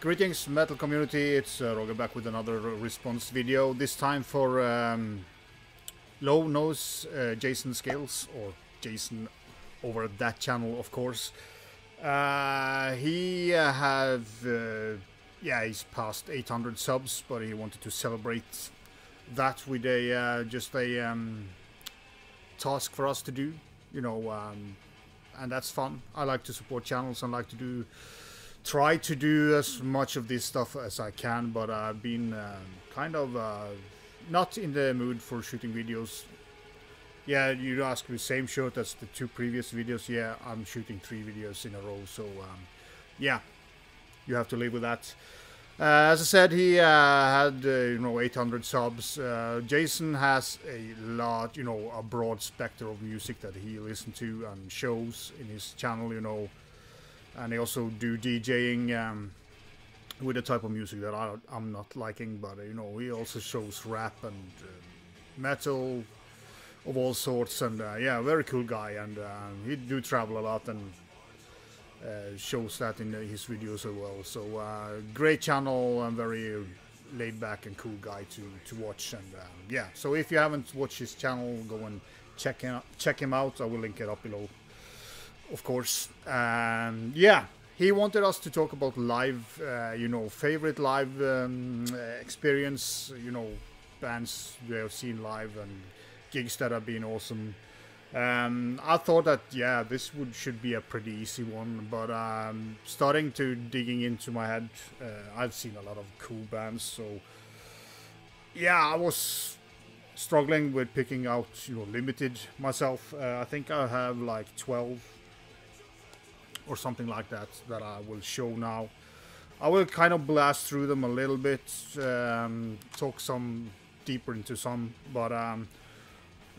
Greetings metal community, it's Roger back with another response video, this time for Low Nose Jason Scales, or Jason over at that channel of course. He's past 800 subs, but he wanted to celebrate that with a just a task for us to do, you know, and that's fun. I like to support channels and like to try to do as much of this stuff as I can, but I've been kind of not in the mood for shooting videos. Yeah, you ask me, same shot as the two previous videos. Yeah, I'm shooting 3 videos in a row, so yeah, you have to live with that. As I said, he had 800 subs. Jason has a lot, a broad spectrum of music that he listens to and shows in his channel, and they also do DJing with a type of music that I'm not liking, but he also shows rap and metal of all sorts, and yeah, very cool guy, and he do travel a lot and shows that in his videos as well. So great channel and very laid back and cool guy to watch, and yeah, so if you haven't watched his channel, go and check him out. I will link it up below, of course. Yeah, he wanted us to talk about live, favorite live experience, bands we have seen live and gigs that have been awesome. I thought that, yeah, this should be a pretty easy one, but starting to digging into my head, I've seen a lot of cool bands, so yeah, I was struggling with picking out, limited myself. I think I have like 12 or something like that I will show now. I will kind of blast through them a little bit, talk some deeper into some, but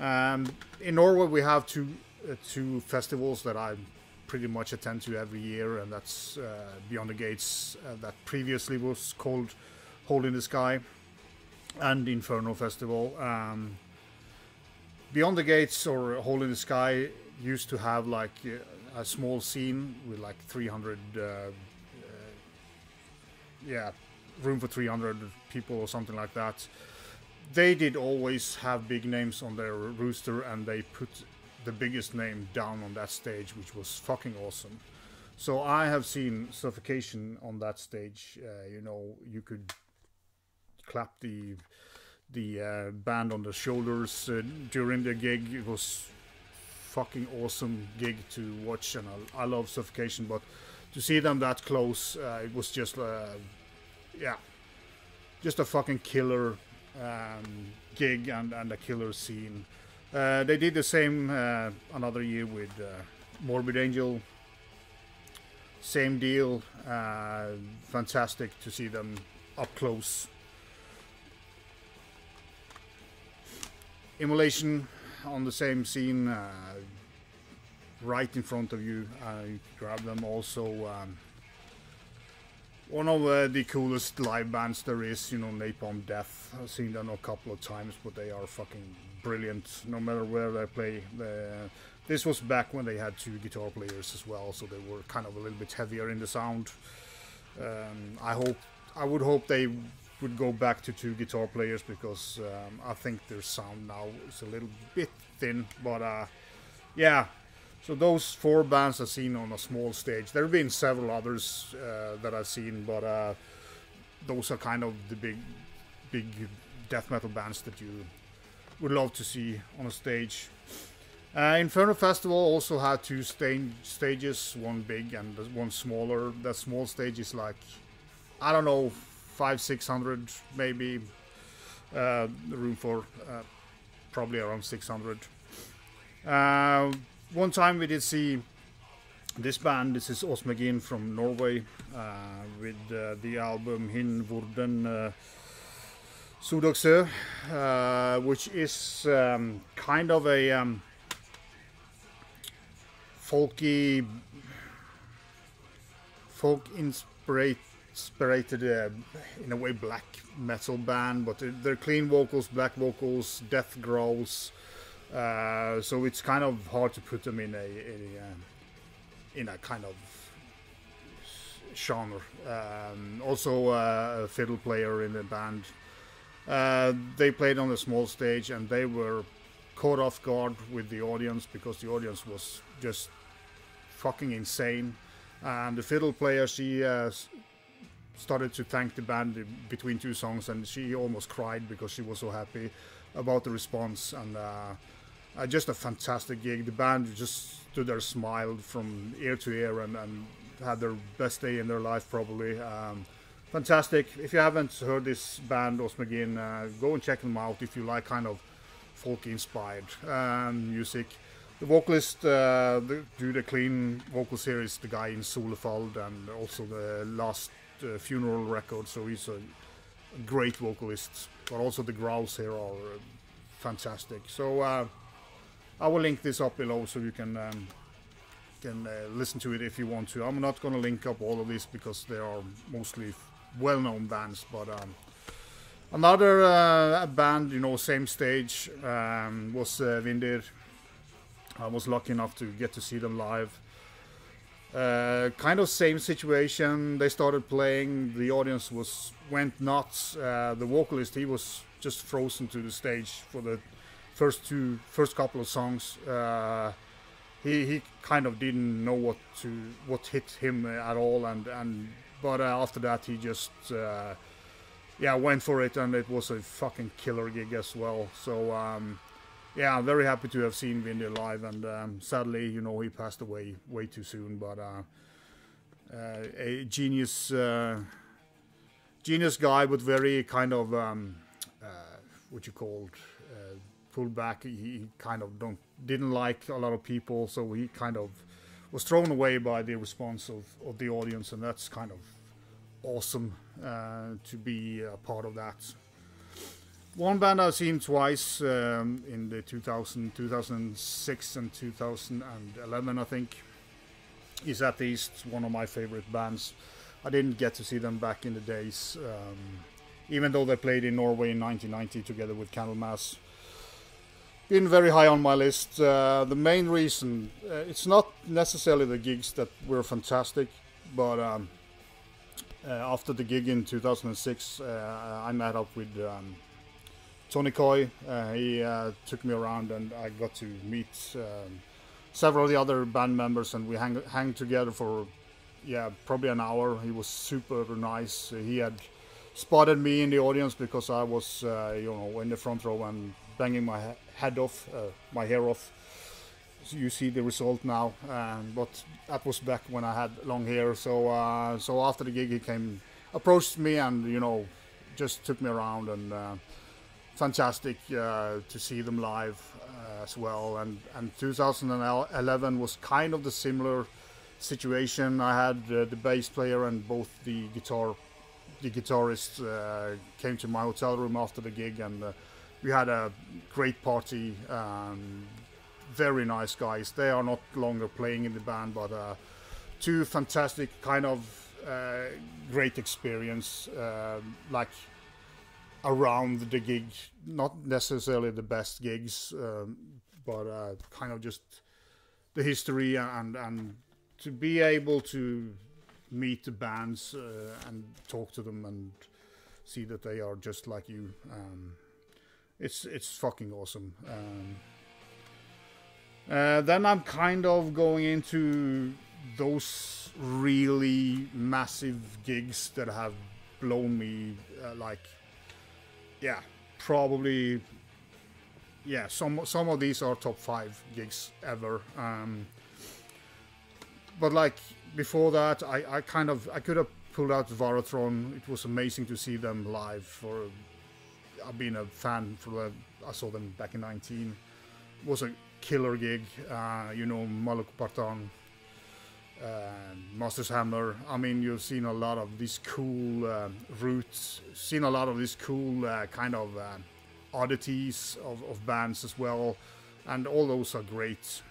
in Norway we have two festivals that I pretty much attend to every year, and that's Beyond the Gates, that previously was called Hole in the Sky, and Inferno Festival. Beyond the Gates, or Hole in the Sky, used to have like a small scene with like 300 room for 300 people or something like that. They did always have big names on their rooster, and they put the biggest name down on that stage, which was fucking awesome. So I have seen Suffocation on that stage. You could clap the band on the shoulders during the gig. It was fucking awesome gig to watch, and I love Suffocation, but to see them that close, it was just just a fucking killer gig and a killer scene. They did the same another year with Morbid Angel. Same deal. Fantastic to see them up close. Immolation on the same scene, right in front of you. You grab them also. One of the coolest live bands there is, Napalm Death. I've seen them a couple of times, but they are fucking brilliant no matter where they play. This was back when they had 2 guitar players as well, so they were kind of a little bit heavier in the sound. I would hope they would go back to 2 guitar players, because I think their sound now is a little bit thin, but yeah. So those 4 bands I've seen on a small stage. There have been several others that I've seen, but those are kind of the big death metal bands that you would love to see on a stage. Inferno Festival also had 2 stages, one big and one smaller. That small stage is like, I don't know, 500-600 maybe. Room for probably around 600. One time we did see this band. This is Åsmegin from Norway, with the album Hin Vordene Sod, which is kind of a folky, folk-inspired, in a way, black metal band, but they're clean vocals, black vocals, death growls. So it's kind of hard to put them in a kind of genre. Also a fiddle player in the band. They played on a small stage, and they were caught off guard with the audience because the audience was just fucking insane. And the fiddle player, she started to thank the band between two songs, and she almost cried because she was so happy about the response. And just a fantastic gig. The band just stood there, smiled from ear to ear, and had their best day in their life probably. Fantastic. If you haven't heard this band, Åsmegin, go and check them out if you like kind of folk-inspired music. The vocalist do the clean vocals here is the guy in Solefald, and also the last funeral record, so he's a great vocalist. But also the growls here are fantastic. So I will link this up below so you can listen to it if you want to. I'm not going to link up all of this because they are mostly well-known bands, but another band, you know, same stage, was Vinder. I was lucky enough to get to see them live. Kind of same situation. They started playing, the audience went nuts. The vocalist, he was just frozen to the stage for the first couple of songs. He kind of didn't know what hit him at all, but after that he just went for it, and it was a fucking killer gig as well. So yeah, I'm very happy to have seen Vinder live, and sadly, you know, he passed away way too soon. But a genius guy, but very kind of what you call pulled back. He kind of didn't like a lot of people, so he kind of was thrown away by the response of the audience, and that's kind of awesome to be a part of that. One band I've seen twice in the 2006 and 2011, I think, is at least one of my favorite bands. I didn't get to see them back in the days, even though they played in Norway in 1990 together with Candlemass. Been very high on my list. The main reason, it's not necessarily the gigs that were fantastic, but after the gig in 2006, I met up with Tony Coy. He took me around, and I got to meet several of the other band members, and we hang together for probably an hour. He was super nice. He had spotted me in the audience because I was you know, in the front row and banging my my hair off. So you see the result now, but that was back when I had long hair. So after the gig, he approached me, and you know, just took me around, and fantastic to see them live as well. And 2011 was kind of the similar situation. I had the bass player and both the guitarist came to my hotel room after the gig, and we had a great party. Very nice guys. They are not longer playing in the band, but two fantastic kind of great experience, like around the gig. Not necessarily the best gigs, but kind of just the history, and to be able to meet the bands and talk to them and see that they are just like you. It's fucking awesome. Then I'm kind of going into those really massive gigs that have blown me, probably, some of these are top 5 gigs ever. But like before that, I could have pulled out Varatron. It was amazing to see them live. I've been a fan I saw them back in 19. It was a killer gig. You know, Maluk-Partan, Master's Hammer. I mean, you've seen a lot of these cool roots, seen a lot of these cool kind of oddities of bands as well, and all those are great.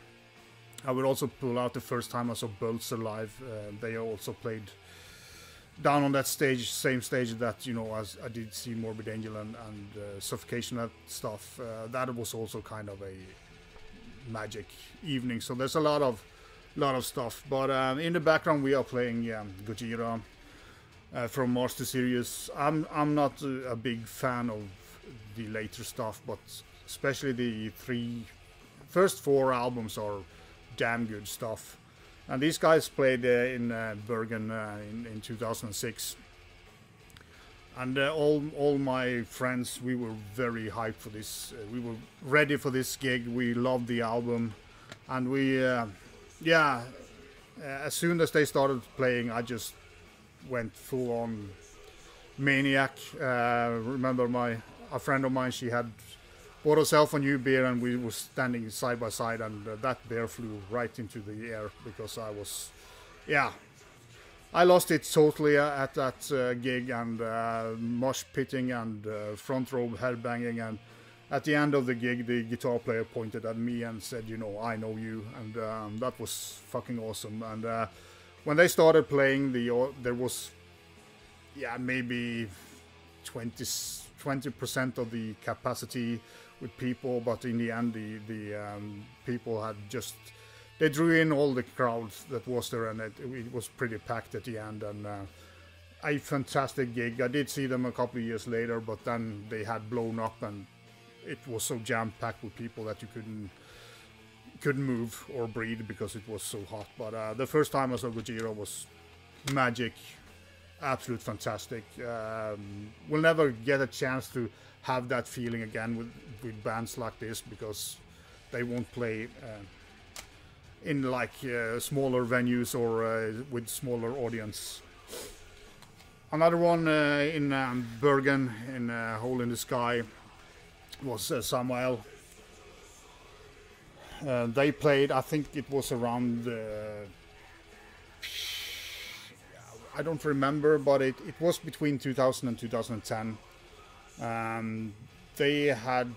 I would also pull out the first time I saw Bolzer live. They also played down on that stage, same stage that, you know, as I did see Morbid Angel and Suffocation, that stuff. That was also kind of a magic evening. So there's a lot of lot of stuff. But in the background we are playing Gojira from Master Series. I'm not a big fan of the later stuff, but especially the first four albums are damn good stuff. And these guys played in Bergen in 2006. And all my friends, we were very hyped for this. We were ready for this gig. We loved the album. And we, as soon as they started playing, I just went full on maniac. Remember a friend of mine, she had bought herself a new beer, and we were standing side by side, and that beer flew right into the air because I lost it totally at that gig, and mosh pitting and front row headbanging, and at the end of the gig the guitar player pointed at me and said, you know, I know you, and that was fucking awesome. And when they started playing, there was maybe 20% of the capacity with people, but in the end the people had just, they drew in all the crowds that was there, and it was pretty packed at the end, and a fantastic gig. I did see them a couple of years later, but then they had blown up, and it was so jam-packed with people that you couldn't move or breathe because it was so hot. But the first time I saw Gojira was magic, absolute fantastic. We'll never get a chance to have that feeling again with bands like this, because they won't play in like smaller venues or with smaller audience. Another one in Bergen, in Hole in the Sky, was Samhain. They played, I think it was around, I don't remember, but it was between 2000 and 2010. They had,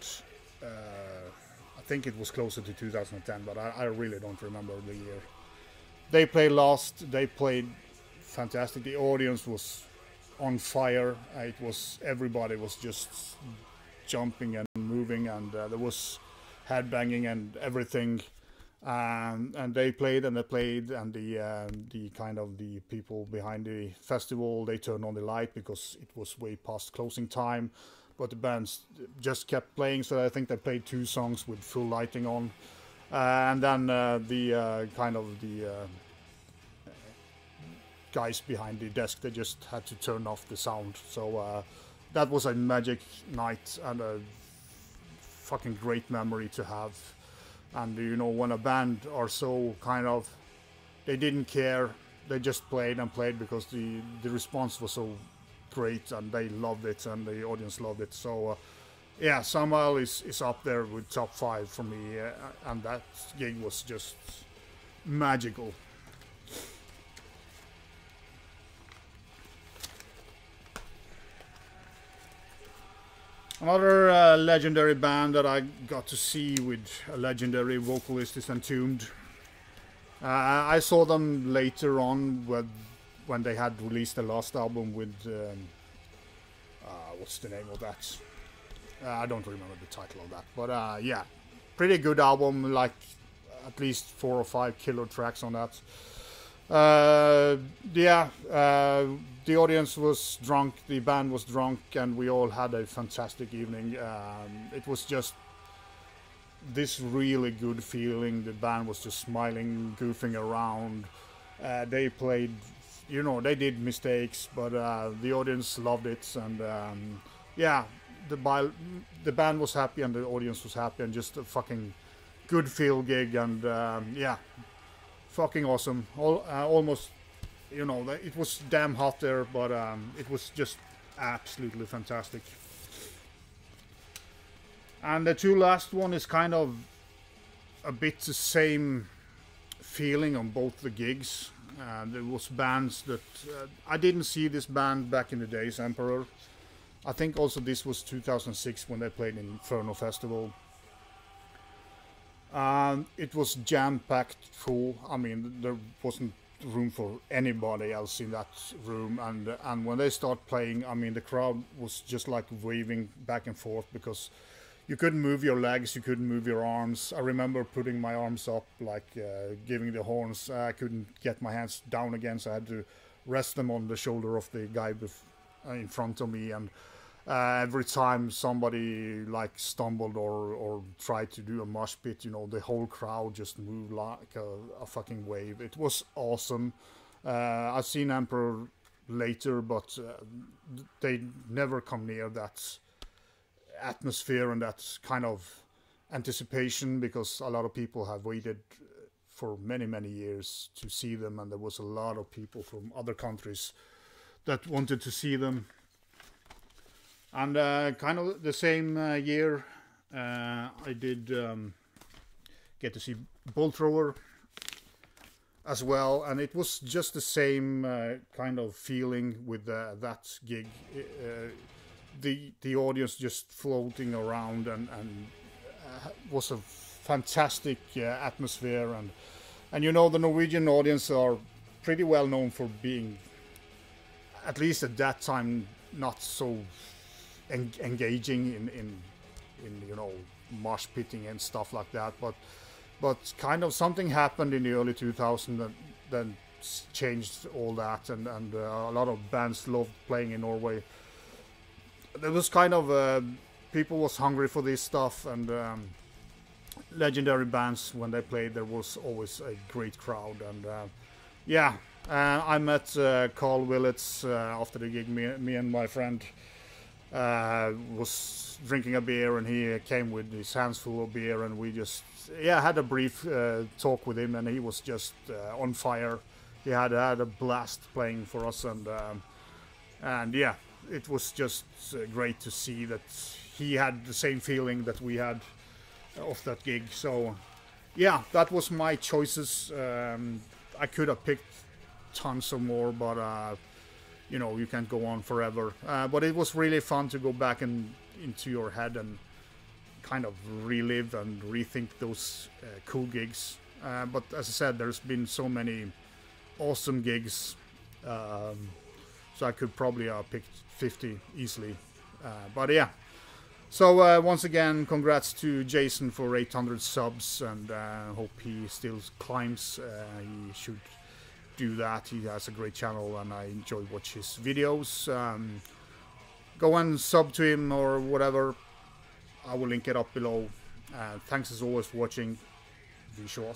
I think it was closer to 2010, but I really don't remember the year. They played last, they played fantastic. The audience was on fire. Everybody was just jumping and moving, and there was headbanging and everything. And they played, and the kind of the people behind the festival, they turned on the light because it was way past closing time. But the bands just kept playing, so I think they played 2 songs with full lighting on. And then the guys behind the desk, they just had to turn off the sound. So that was a magic night and a fucking great memory to have. And you know, when a band are so kind of, they didn't care, they just played and played because the response was so great, and they loved it, and the audience loved it. So yeah, Samhain is up there with top 5 for me, and that gig was just magical. Another legendary band that I got to see with a legendary vocalist is ENT Tuned. I saw them later on when they had released the last album with what's the name of that? I don't remember the title of that, but yeah, pretty good album, like at least 4 or 5 killer tracks on that. The audience was drunk, the band was drunk, and we all had a fantastic evening. It was just this really good feeling. The band was just smiling, goofing around. They played, you know, they did mistakes, but the audience loved it, and yeah, the band was happy and the audience was happy, and just a fucking good feel gig, and yeah, fucking awesome. Almost, you know, it was damn hot there, but it was just absolutely fantastic. And the 2 last one is kind of a bit the same feeling on both the gigs. There was bands that I didn't see this band back in the days, Emperor. I think also this was 2006 when they played in Inferno Festival. It was jam-packed full. I mean, there wasn't room for anybody else in that room, and when they start playing, I mean, the crowd was just like waving back and forth, because you couldn't move your legs, you couldn't move your arms. I remember putting my arms up, like giving the horns. I couldn't get my hands down again, so I had to rest them on the shoulder of the guy in front of me. And every time somebody like stumbled or tried to do a mosh pit, you know, the whole crowd just moved like a fucking wave. It was awesome. I've seen Emperor later, but they never come near that atmosphere and that kind of anticipation, because a lot of people have waited for many years to see them, and there was a lot of people from other countries that wanted to see them. And kind of the same year I did get to see Bull Thrower as well, and it was just the same kind of feeling with that gig. The audience just floating around, and was a fantastic atmosphere, and you know, the Norwegian audience are pretty well known for being, at least at that time, not so engaging in you know, mosh pitting and stuff like that, but kind of something happened in the early 2000s that then changed all that, and a lot of bands loved playing in Norway. There was kind of people was hungry for this stuff, and legendary bands, when they played, there was always a great crowd. And yeah, I met Carl Willits after the gig. Me and my friend was drinking a beer, and he came with his hands full of beer, and we just had a brief talk with him, and he was just on fire. He had a blast playing for us, and yeah, it was just great to see that he had the same feeling that we had of that gig. So yeah, that was my choices. I could have picked tons of more, but you know, you can't go on forever. But it was really fun to go back into your head and kind of relive and rethink those cool gigs. But as I said, there's been so many awesome gigs, so I could probably pick 50 easily. But yeah, so once again, congrats to Jason for 800 subs, and hope he still climbs. He should do that. He has a great channel, and I enjoy watch his videos. Go and sub to him or whatever. I will link it up below. Thanks as always for watching. Be sure.